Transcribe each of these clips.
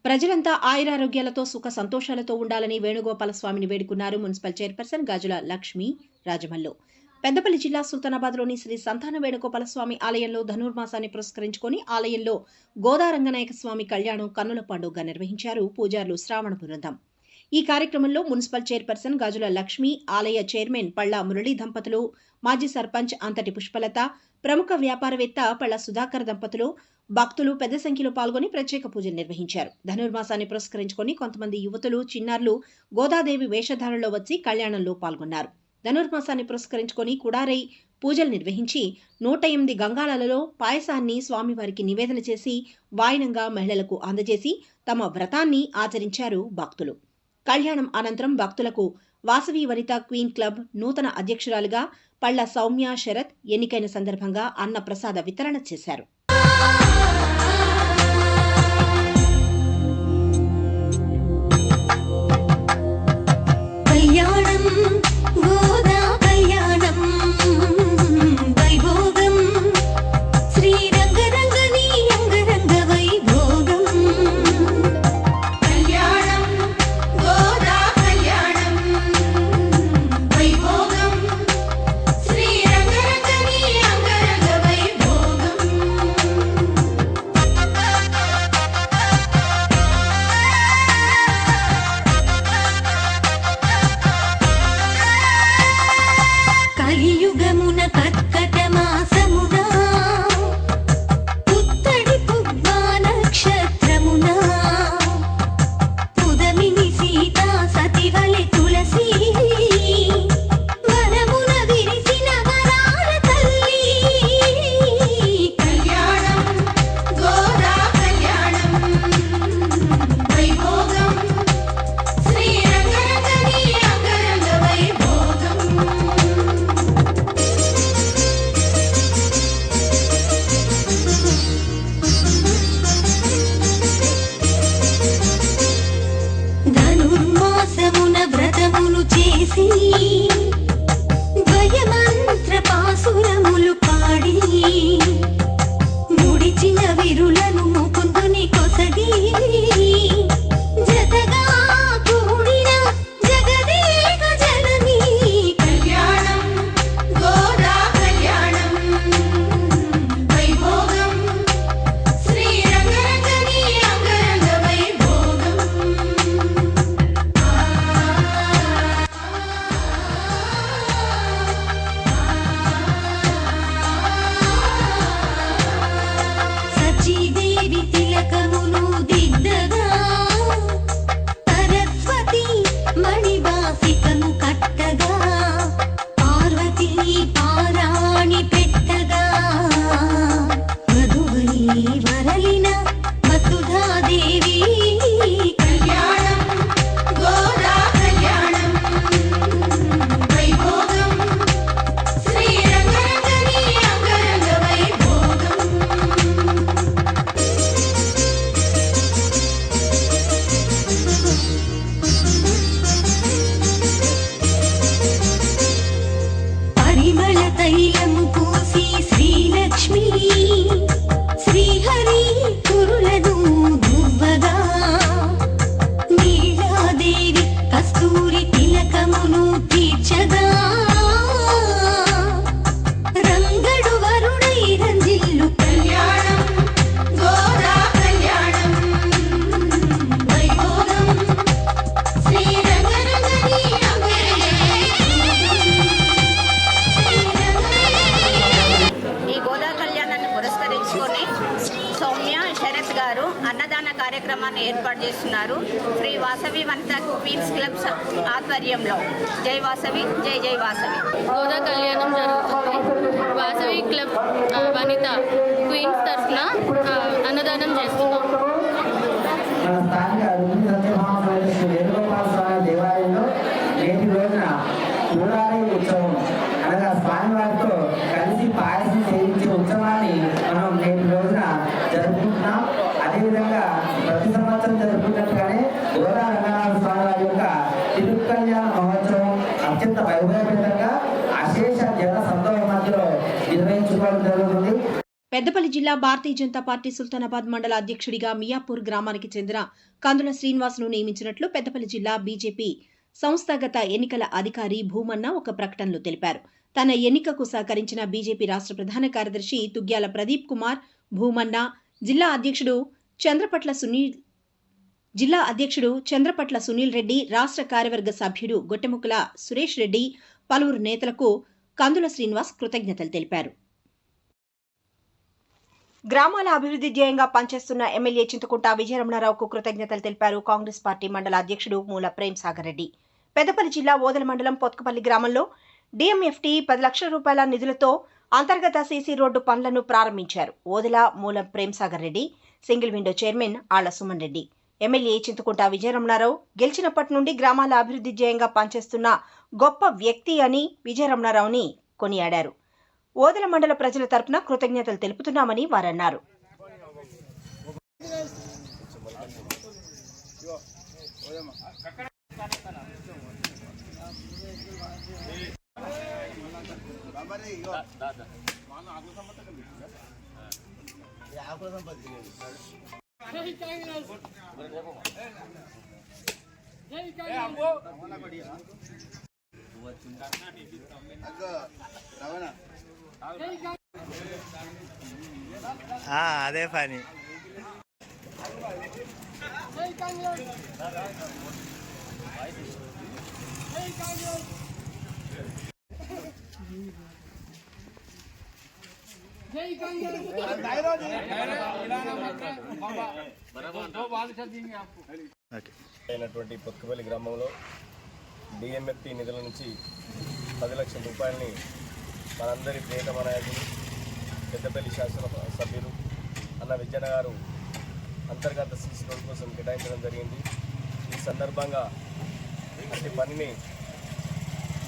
ప్రజలంతా ఆయురారోగ్యాలతో సుఖ సంతోషాలతో ఉండాలని వేణుగోపాల స్వామిని వేడుకున్నారు మున్సిపల్ చైర్పర్సన్ గాజుల లక్ష్మి రాజమల్లు. పెద్దపల్లి జిల్లా సుల్తానాబాద్లోని శ్రీ సంతాన వేణుగోపాల స్వామి ఆలయంలో ధనుర్మాసాన్ని పురస్కరించుకొని ఆలయంలో గోదారంగనాయక స్వామి కళ్యాణం కన్నుల పండుగగా నిర్వహించారు పూజారులు శ్రావణ బృందం. ఈ కార్యక్రమంలో మున్సిపల్ చైర్పర్సన్ గాజుల లక్ష్మి, ఆలయ చైర్మన్ పళ్ళ మురళీ దంపతులు, మాజీ సర్పంచ్ అంతటి పుష్పలత, ప్రముఖ వ్యాపారవేత్త పళ్ళ సుధాకర్ దంపతులు, భక్తులు పెద్ద సంఖ్యలో పాల్గొని ప్రత్యేక పూజలు నిర్వహించారు. ధనుర్మాసాన్ని పురస్కరించుకొని కొంతమంది యువతులు, చిన్నారులు గోదాదేవి వేషధారణలో వచ్చి కళ్యాణంలో పాల్గొన్నారు. ధనుర్మాసాన్ని పురస్కరించుకొని కుడారై పూజలు నిర్వహించి 108 గంగాలలో పాయసాన్ని స్వామివారికి నివేదన చేసి వాయినంగా మహిళలకు అందజేసి తమ వ్రతాన్ని ఆచరించారు భక్తులు. కళ్యాణం అనంతరం భక్తులకు వాసవి వనిత క్వీన్ క్లబ్ నూతన అధ్యక్షురాలుగా పళ్ళ సౌమ్య శరత్ ఎన్నికైన సందర్భంగా అన్న ప్రసాద వితరణ చేశారు. భయమంత్ర పాసురములు పాడి ముడిచిన విరులను ముకుందుని కొసగి జతగా కూడిన జగదేక జననీ కళ్యాణం గోదా కళ్యాణం వైభోగం శ్రీ రంగరంగని అంగరంగ వైభోగం. తైలము పూసి శ్రీలక్ష్మి శ్రీహరి కురులను దువ్వగా నీలాదేవి కస్తూరి తిలకమును తీర్చగా రంగడు వరుణై రంజిల్లు కళ్యాణం గోదా కళ్యాణం వైభోగం శ్రీ రంగరంగని సౌమ్య శరత్ గారు అన్నదాన కార్యక్రమాన్ని ఏర్పాటు చేస్తున్నారు. శ్రీ వాసవి వనిత క్వీన్స్ క్లబ్ ఆధ్వర్యంలో జై వాసవి జై జై వాసవి గోదా కళ్యాణం జరుగుతుంది. వాసవి క్లబ్ వనిత క్వీన్స్ తరఫున అన్నదానం చేస్తున్నాం. స్వామివారితో కలిసి పాయసం చేయించే ఉత్సవాన్ని మనం నేటి రోజున జరుపుకుంటున్నాం. అదేవిధంగా ప్రతి సంవత్సరం జరుపుకున్నట్టుగానే గోదా రంగనాథ స్వామి వారి యొక్క తిరుకల్యాణ మహోత్సవం అత్యంత వైభవపేతంగా అశేష జన సందోహ మధ్యలో నిర్వహించుకోవడం జరుగుతుంది. పెద్దపల్లి జిల్లా భారతీయ జనతా పార్టీ సుల్తానాబాద్ మండల అధ్యక్షుడిగా మియాపూర్ గ్రామానికి చెందిన కందుల శ్రీనివాస్ను నియమించినట్లు పెద్దపల్లి జిల్లా బీజేపీ సంస్థాగత ఎన్నికల అధికారి భూమన్న ఒక ప్రకటనలో తెలిపారు. తన ఎన్నికకు సహకరించిన బీజేపీ రాష్ట్ర ప్రధాన కార్యదర్శి తుగ్గ్యాల ప్రదీప్ కుమార్, భూమన్న, జిల్లా అధ్యక్షుడు చంద్రపట్ల సునీల్ రెడ్డి, రాష్ట్ర కార్యవర్గ సభ్యుడు గొట్టెముక్కల సురేష్ రెడ్డి, పలువురు నేతలకు కందుల శ్రీనివాస్ కృతజ్ఞతలు తెలిపారు. గ్రామాల అభివృద్ధి ధ్యేయంగా పనిచేస్తున్న ఎమ్మెల్యే చింతకుంట విజయరమణారావుకు కృతజ్ఞతలు తెలిపారు కాంగ్రెస్ పార్టీ మండల అధ్యక్షుడు మూల ప్రేమ్ సాగర్ రెడ్డి. పెద్దపల్లి జిల్లా ఓదెల మండలం పొత్కపల్లి గ్రామంలో డిఎంఎఫ్టీ 10 లక్షల రూపాయల నిధులతో అంతర్గత సీసీ రోడ్డు పనులను ప్రారంభించారు. Odela Moola Prem Sagar Reddy, single window chairman Alla Suman Reddy. MLA Chintakunta Vijayaramanarao గెలిచినప్పటి నుండి గ్రామాల అభివృద్ధి ధ్యేయంగా పనిచేస్తున్న గొప్ప వ్యక్తి అని విజయరమణారావుని కొనియాడారు. ఓదెల మండల ప్రజల తరపున కృతజ్ఞతలు తెలుపుతున్నామని వారన్నారు. అదే పని. అయినటువంటి పొత్కపల్లి గ్రామంలో డిఎంఎఫ్టీ నిధుల నుంచి 10 లక్షల రూపాయలని మనందరి ప్రియతమ నాయకులు పెద్దపల్లి శాసన సభ్యులు అన్న విజయన గారు అంతర్గత సీసీ రోడ్ కోసం కేటాయించడం జరిగింది. ఈ సందర్భంగా అట్టి పనిని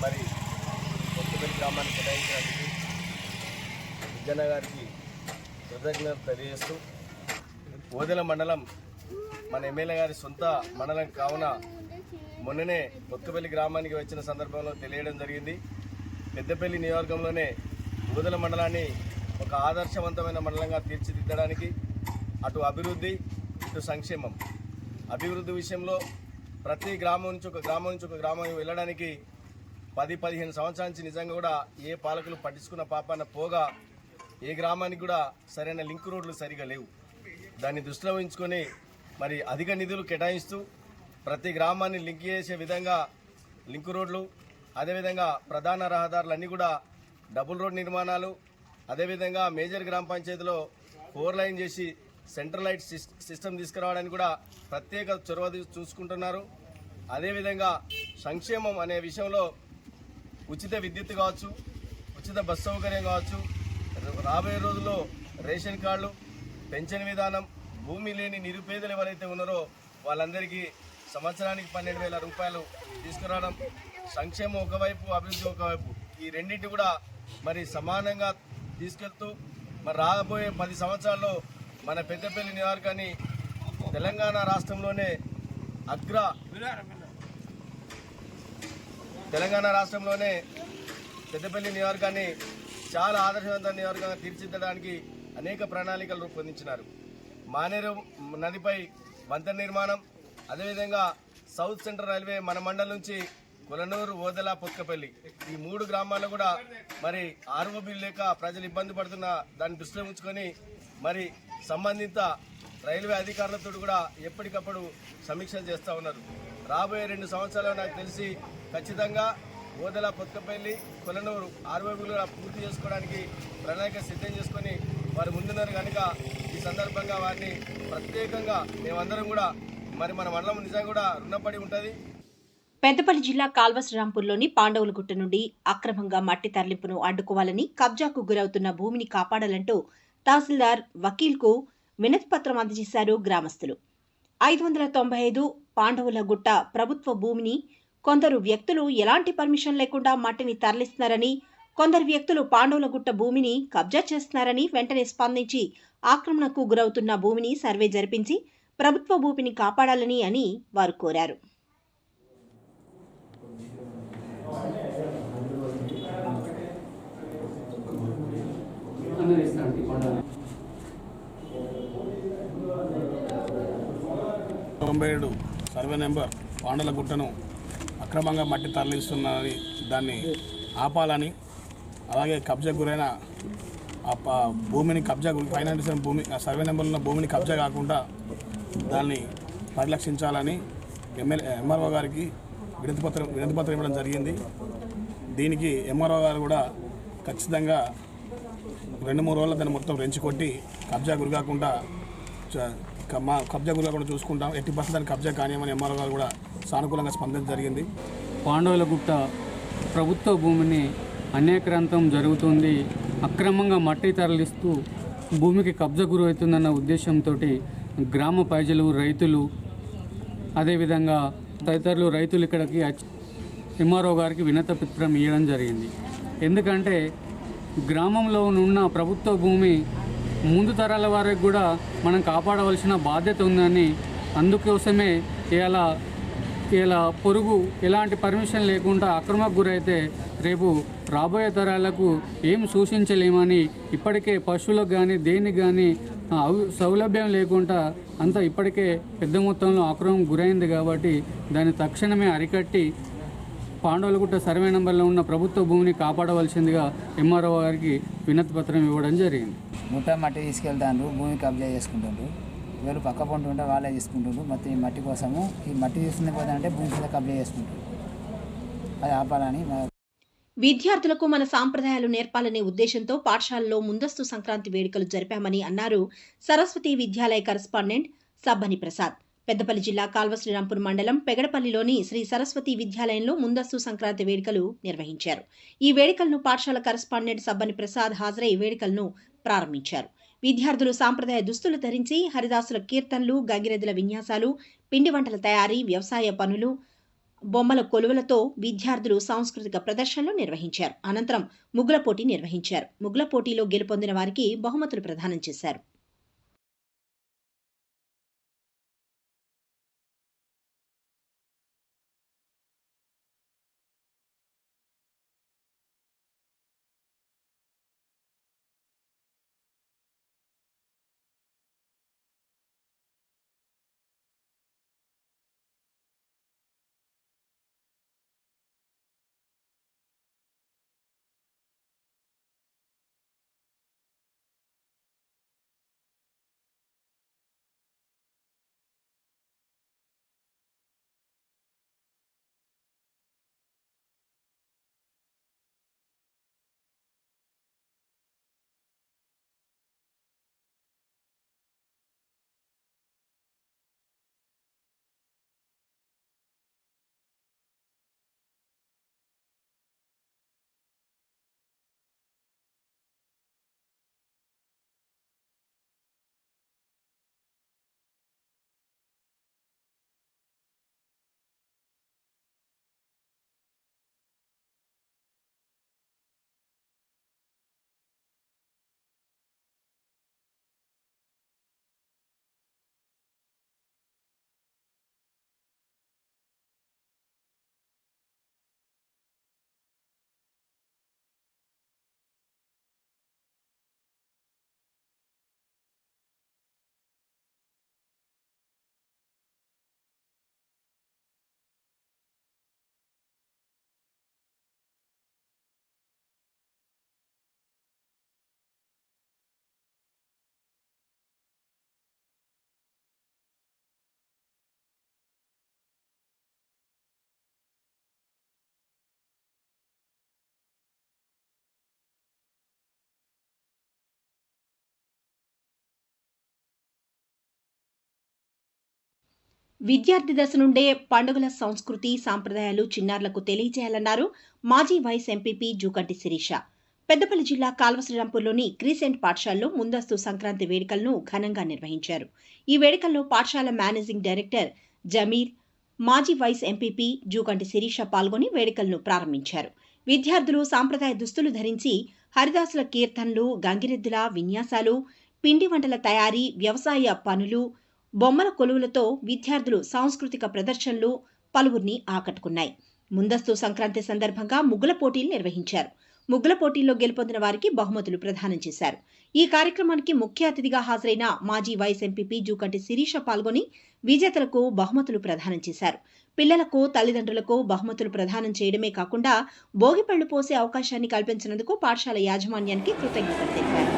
మరి పొత్కపల్లి గ్రామానికి కేటాయించడానికి విజయన గారికి కృతజ్ఞతలు తెలియజేస్తూ, ఓదెల మండలం మన ఎమ్మెల్యే గారి సొంత మండలం కావున మొన్ననే పొత్కపల్లి గ్రామానికి వచ్చిన సందర్భంలో తెలియడం జరిగింది. పెద్దపల్లి నియోజకవర్గంలోనే ఓదెల మండలాన్ని ఒక ఆదర్శవంతమైన మండలంగా తీర్చిదిద్దడానికి అటు అభివృద్ధి ఇటు సంక్షేమం, అభివృద్ధి విషయంలో ప్రతి గ్రామం నుంచి ఒక గ్రామం వెళ్ళడానికి 10-15 సంవత్సరాల నుంచి నిజంగా కూడా ఏ పాలకులు పట్టించుకున్న పాపాన పోగా ఏ గ్రామానికి కూడా సరైన లింక్ రోడ్లు సరిగా లేవు. దాన్ని దృష్టిలో ఉంచుకొని మరి అధిక నిధులు కేటాయిస్తూ ప్రతి గ్రామాన్ని లింక్ చేసే విధంగా లింక్ రోడ్లు, అదేవిధంగా ప్రధాన రహదారులన్నీ కూడా డబుల్ రోడ్ నిర్మాణాలు, అదేవిధంగా మేజర్ గ్రామ పంచాయతీలో 4 లైన్ చేసి సెంట్రల్ లైట్ సిస్టమ్ తీసుకురావడానికి కూడా ప్రత్యేక చొరవ చూసుకుంటున్నారు. అదేవిధంగా సంక్షేమం అనే విషయంలో ఉచిత విద్యుత్ కావచ్చు, ఉచిత బస్ సౌకర్యం కావచ్చు, రాబోయే రోజుల్లో రేషన్ కార్డులు, పెన్షన్ విధానం, భూమి లేని నిరుపేదలు ఎవరైతే ఉన్నారో వాళ్ళందరికీ సంవత్సరానికి 12,000 రూపాయలు తీసుకురావడం, సంక్షేమం ఒకవైపు అభివృద్ధి ఒకవైపు, ఈ రెండింటి కూడా మరి సమానంగా తీసుకెళ్తూ మరి రాబోయే 10 సంవత్సరాల్లో మన పెద్దపల్లి నియోజకవర్గాన్ని తెలంగాణ రాష్ట్రంలోనే పెద్దపల్లి నియోజకవర్గాన్ని చాలా ఆదర్శవంతమైన నియోజకవర్గంగా తీర్చిదిద్దడానికి అనేక ప్రణాళికలు రూపొందించినారు. మానేరు నదిపై వంతెన నిర్మాణం, అదేవిధంగా సౌత్ సెంట్రల్ రైల్వే మన మండలం నుంచి కొలనూరు, ఓదెల, పొత్కపల్లి ఈ 3 గ్రామాల్లో కూడా మరి ఆర్ఓబీ లేక ప్రజలు ఇబ్బంది పడుతున్న దాన్ని దృష్టిలో ఉంచుకొని మరి సంబంధిత రైల్వే అధికారులతో కూడా ఎప్పటికప్పుడు సమీక్షలు చేస్తూ ఉన్నారు. రాబోయే 2 సంవత్సరాలు నాకు తెలిసి ఖచ్చితంగా ఓదెల, పొత్కపల్లి, కొలనూరు ఆర్ఓబీలు పూర్తి చేసుకోవడానికి ప్రణాళిక సిద్ధం చేసుకొని వారు ముందున్నారు కనుక ఈ సందర్భంగా వారిని ప్రత్యేకంగా మేమందరం కూడా మరి మన మండలం నిజంగా కూడా రుణపడి ఉంటుంది. పెద్దపల్లి జిల్లా కాల్వశ్రీరాంపూర్లోని పాండవులగుట్ట నుండి అక్రమంగా మట్టి తరలింపును అడ్డుకోవాలని, కబ్జాకు గురవుతున్న భూమిని కాపాడాలంటూ తహసీల్దార్ వకీల్కు వినతిపత్రం అందజేశారు గ్రామస్తులు. 595 పాండవులగుట్ట ప్రభుత్వ భూమిని కొందరు వ్యక్తులు ఎలాంటి పర్మిషన్ లేకుండా మట్టిని తరలిస్తున్నారని, కొందరు వ్యక్తులు పాండవులగుట్ట భూమిని కబ్జా చేస్తున్నారని వెంటనే స్పందించి ఆక్రమణకు గురవుతున్న భూమిని సర్వే జరిపించి ప్రభుత్వ భూమిని కాపాడాలని అని వారు కోరారు. అందరూ ఇస్తాను 97 సర్వే నెంబర్ పాండలగుట్టను అక్రమంగా మట్టి తరలిస్తున్నదని దాన్ని ఆపాలని, అలాగే కబ్జా గురైన భూమిని కబ్జా 597 భూమి సర్వే నెంబర్లో ఉన్న భూమిని కబ్జా కాకుండా దాన్ని పరిరక్షించాలని ఎంఆర్ఓ గారికి వినతిపత్రం ఇవ్వడం జరిగింది. దీనికి ఎంఆర్ఓ గారు కూడా ఖచ్చితంగా 2-3 రోజులు దాన్ని మొత్తం రెంచి కొట్టి కబ్జా గురికాకుండా చూసుకుంటాం. 80% దాన్ని కబ్జా కానియమని ఎంఆర్ఓ గారు కూడా సానుకూలంగా స్పందించడం జరిగింది. పాండవులగుట్ట ప్రభుత్వ భూమిని అన్యాక్రాంతం జరుగుతుంది, అక్రమంగా మట్టి తరలిస్తూ భూమికి కబ్జా గురవుతుందన్న ఉద్దేశంతో గ్రామ ప్రజలు, రైతులు, అదేవిధంగా తదితరులు రైతులు ఇక్కడికి ఎంఆర్ఓ గారికి వినతిపత్రం ఇవ్వడం జరిగింది. ఎందుకంటే గ్రామంలో ఉన్న ప్రభుత్వ భూమి ముందు తరాల వారికి కూడా మనం కాపాడవలసిన బాధ్యత ఉందని, అందుకోసమే ఇలా పొరుగు ఎలాంటి పర్మిషన్ లేకుండా అక్రమకు గురైతే రేపు రాబోయే తరాలకు ఏం సూచించలేమని ఇప్పటికే పశువులకు కానీ దేనికి కానీ సౌలభ్యం లేకుండా అంతా ఇప్పటికే పెద్ద మొత్తంలో అక్రమం గురైంది. కాబట్టి దాన్ని తక్షణమే అరికట్టి పాండవులగుట్ట సర్వే నెంబర్లో ఉన్న ప్రభుత్వ భూమిని కాపాడవలసిందిగా ఎంఆర్ఓ గారికి వినతి పత్రం ఇవ్వడం జరిగింది. ముఠా మట్టి తీసుకెళ్తాండ్రు, భూమి కబ్జా చేసుకుంటుండ్రు, వీళ్ళు పక్క పొంటి ఉంటే వాళ్ళే తీసుకుంటుండ్రు. మొత్తం ఈ మట్టి కోసము ఈ మట్టి తీసుకునే పోతానంటే భూమి మీద కబ్జా చేసుకుంటారు. అది ఆపాలని విద్యార్థులకు మన సాంప్రదాయాలు నేర్పాలనే ఉద్దేశంతో పాఠశాలలో ముందస్తు సంక్రాంతి వేడుకలు జరిపామని అన్నారు సరస్వతి విద్యాలయ కరస్పాండెంట్ సబ్బని ప్రసాద్. పెద్దపల్లి జిల్లా కాల్వశ్రీరాంపూర్ మండలం పెగడపల్లిలోని శ్రీ సరస్వతి విద్యాలయంలో ముందస్తు సంక్రాంతి వేడుకలు నిర్వహించారు. ఈ వేడుకలను పాఠశాల కరస్పాండెంట్ సబ్బని ప్రసాద్ హాజరై వేడుకలను ప్రారంభించారు. విద్యార్థులు సాంప్రదాయ దుస్తులు ధరించి హరిదాసుల కీర్తనలు, గంగిరెద్దుల విన్యాసాలు, పిండి వంటల తయారీ, వ్యవసాయ పనులు, బొమ్మల కొలువులతో విద్యార్థులు సాంస్కృతిక ప్రదర్శనలు నిర్వహించారు. అనంతరం ముగ్గుల పోటీ నిర్వహించారు. ముగ్గుల పోటీలో గెలుపొందిన వారికి బహుమతులు ప్రదానం చేశారు. విద్యార్థి దశ నుండే పండుగల సంస్కృతి, సాంప్రదాయాలు చిన్నారులకు తెలియజేయాలన్నారు మాజీ వైస్ ఎంపీపీ జూకంటి శిరీష. పెద్దపల్లి జిల్లా కాల్వశ్రీరాంపూర్లోని క్రీసెంట్ పాఠశాలలో ముందస్తు సంక్రాంతి వేడుకలను ఘనంగా నిర్వహించారు. ఈ వేడుకల్లో పాఠశాల మేనేజింగ్ డైరెక్టర్ జమీర్, మాజీ వైస్ ఎంపీపీ జూకంటి శిరీష పాల్గొని వేడుకలను ప్రారంభించారు. విద్యార్థులు సాంప్రదాయ దుస్తులు ధరించి హరిదాసుల కీర్తనలు, గంగిరెద్దుల విన్యాసాలు, పిండి వంటల తయారీ, వ్యవసాయ పనులు, బొమ్మల కొలువులతో విద్యార్థులు సాంస్కృతిక ప్రదర్శనలు పలువురిని ఆకట్టుకున్నాయి. ముందస్తు సంక్రాంతి సందర్భంగా ముగ్గుల పోటీలు నిర్వహించారు. ముగ్గుల పోటీల్లో గెలుపొందిన వారికి బహుమతులు ప్రదానం చేశారు. ఈ కార్యక్రమానికి ముఖ్య అతిథిగా హాజరైన మాజీ వైస్ ఎంపీపీ జూకంటి శిరీష పాల్గొని విజేతలకు బహుమతులు ప్రదానం చేశారు. పిల్లలకు, తల్లిదండ్రులకు బహుమతులు ప్రదానం చేయడమే కాకుండా భోగిపళ్లు పోసే అవకాశాన్ని కల్పించినందుకు పాఠశాల యాజమాన్యానికి కృతజ్ఞతలు తెలిపారు.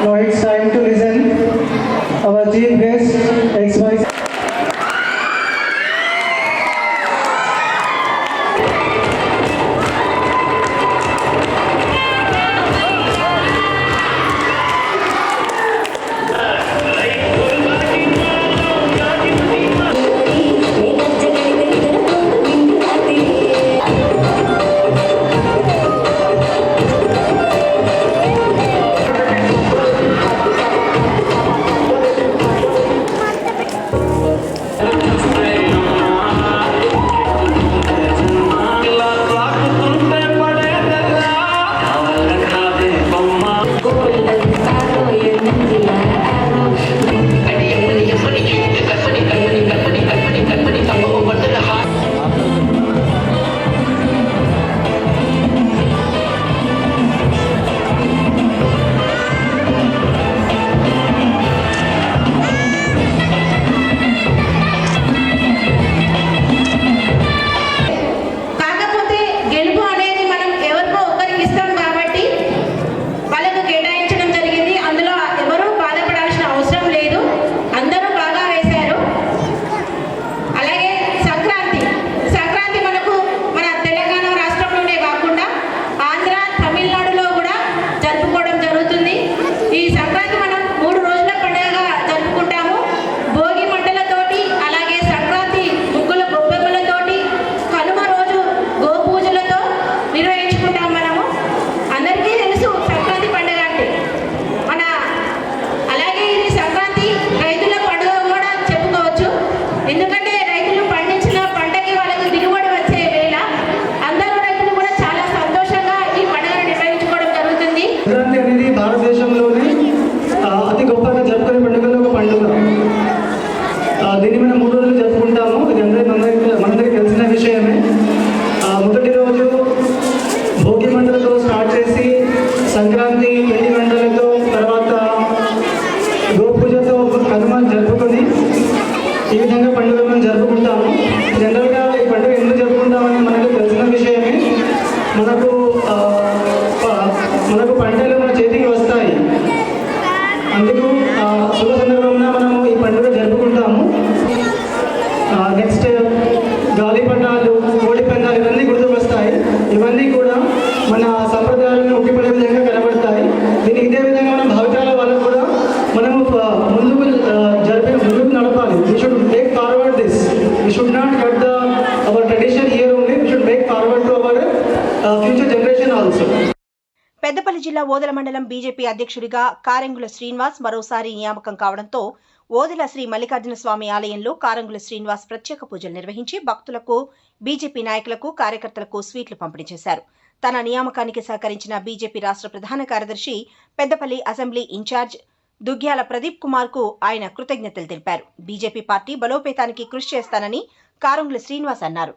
Now it's time to listen our chief guest, ex-vice. Sankranti అనేది భారతదేశంలోనే అతి గొప్పగా జరుపుకునే పండుగలో ఒక పండుగ. దీన్ని మనం 3 రోజులు జరుపుకుంటాము. ఇది మనందరికీ తెలిసిన విషయమే. మొదటి రోజు భోగి మంటలతో స్టార్ట్ చేసి సంక్రాంతి పిండి వంటలతో, తర్వాత గోపూజతో కనుమ జరుపుకొని ఈ విధంగా పండుగ మనం జరుపుకుంటాము. జనరల్గా ఈ పండుగ ఎందుకు జరుపుకుంటామని మనకు తెలిసిన విషయమే. మనకు పంటలు మన చేతికి వస్తాయి. అందుకు శుభ సందర్భంగా మనము ఈ పండుగ జరుపుకుంటాము. నెక్స్ట్ గాలిపటాలు, కోడి పందాలు ఇవన్నీ గుర్తుకు వస్తాయి. ఇవన్నీ కూడా మన సంప్రదాయాలను ఉట్టిపడే విధంగా కనబడతాయి. దీనికి ఇదే విధంగా మనం భావితరాల వాళ్ళకు కూడా మనము ముందుకు నడపాలి. We should take forward this. We should not cut our tradition here only. We should make forward to our future generation also. Peddapalli జిల్లా ఓదెల మండలం బీజేపీ అధ్యక్షుడిగా కారెంగుల శ్రీనివాస్ మరోసారి నియామకం కావడంతో ఓదెల శ్రీ మల్లికార్జున స్వామి ఆలయంలో కారెంగుల శ్రీనివాస్ ప్రత్యేక పూజలు నిర్వహించి భక్తులకు, బీజేపీ నాయకులకు, కార్యకర్తలకు స్వీట్లు పంపిణీ చేశారు. తన నియామకానికి సహకరించిన బీజేపీ రాష్ట్ర ప్రధాన కార్యదర్శి, పెద్దపల్లి అసెంబ్లీ ఇన్ఛార్జ్ దుగ్గ్యాల ప్రదీప్ కుమార్ కు ఆయన కృతజ్ఞతలు తెలిపారు. బీజేపీ పార్టీ బలోపేతానికి కృషి చేస్తానని కారెంగుల శ్రీనివాస్ అన్నారు.